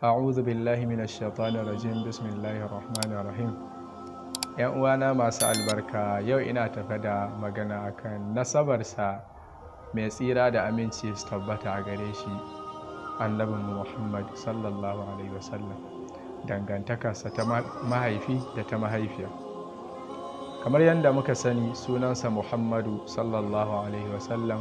A'udhu billahi minash shaitanir rajim. Bismillahir rahmanir rahim. ‘Yan uwana masu albarka, yau ina tafe da magana akan nasabarsa mai tsira da aminci su tabbata a gare shi, annabinmu Muhammad sallallahu alaihi wasallam, dangantakarsa ta mahaifi da ta mahaifiya. Kamar yadda muka sani, sunansa Muhammadu sallallahu alaihi wasallam,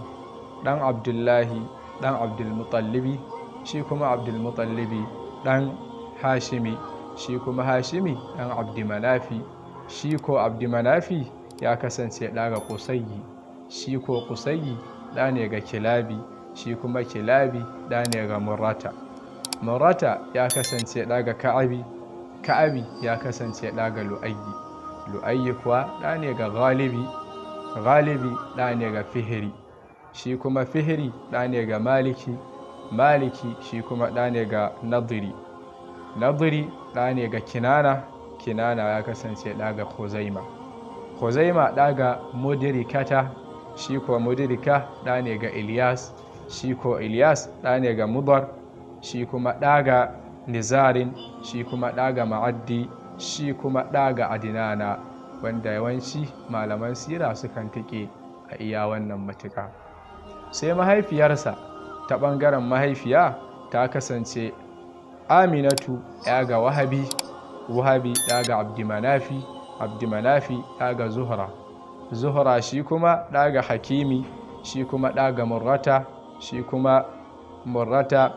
ɗan Abdullahi, ɗan Abdulmutallibi, shi kuma Abdulmutallibi ɗan Hashimi, shi kuma Hashimi ɗan Abdimanafi, shi ko Abdimanafi ya kasance ɗa ga Qusayyi, shi ko Qusayyi ɗa ne ga Kilabi, shi kuma Kilabi ɗa ne ga Murrata. Murrata ya kasance ɗa ga Ka'abi, Ka'abi ya kasance ɗa ga Lu'ayyi, Lu'ayyi kuwa ɗa ne ga Ghalibi, Ghalibi ɗa ne ga Fihri, shi kuma Fihri ɗa ne ga Maliki, Maliki shi kuma ɗa ne ga Nadiri, Nadiri ɗa ne ga Kinana, Kinana ya kasance ɗa ga Khuzaima, Khuzaima ɗa ga Mudrikata, shi ko Mudrika ɗa ne ga Ilyas, shi ko Ilyas ɗa ne ga Mudar, shi kuma ɗa ga Nizarin, shi kuma ɗa ga Ma'addi, shi kuma ɗa ga Adinana, wanda yawanci malaman sira sukan tike a iya wannan matuƙa. Sai mahaifiyarsa ta ɓangaren mahaifiya ta kasance Aminatu ya ga Wahabi, Wahabi ɗa ga Abdimanafi, Abdimanafi ɗa ga Zuhra, Zuhra shi kuma ɗa ga Hakimi, shi kuma ɗa ga Murrata, shi kuma Murrata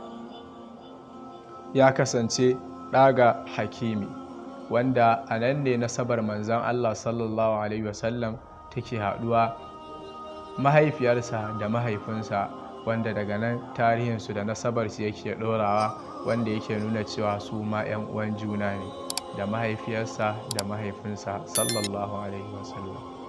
ya kasance ɗa ga Hakimi, wanda a nan ne nasabar manzon Allah sallallahu alaihi wasallam take haɗuwa, mahaifiyarsa da mahaifinsa, wanda daga nan tarihinsu da nasabarsu yake ɗorawa, wanda yake nuna cewa su ma 'yan uwan juna ne, da mahaifiyarsa da mahaifinsa sallallahu alaihi wasallam.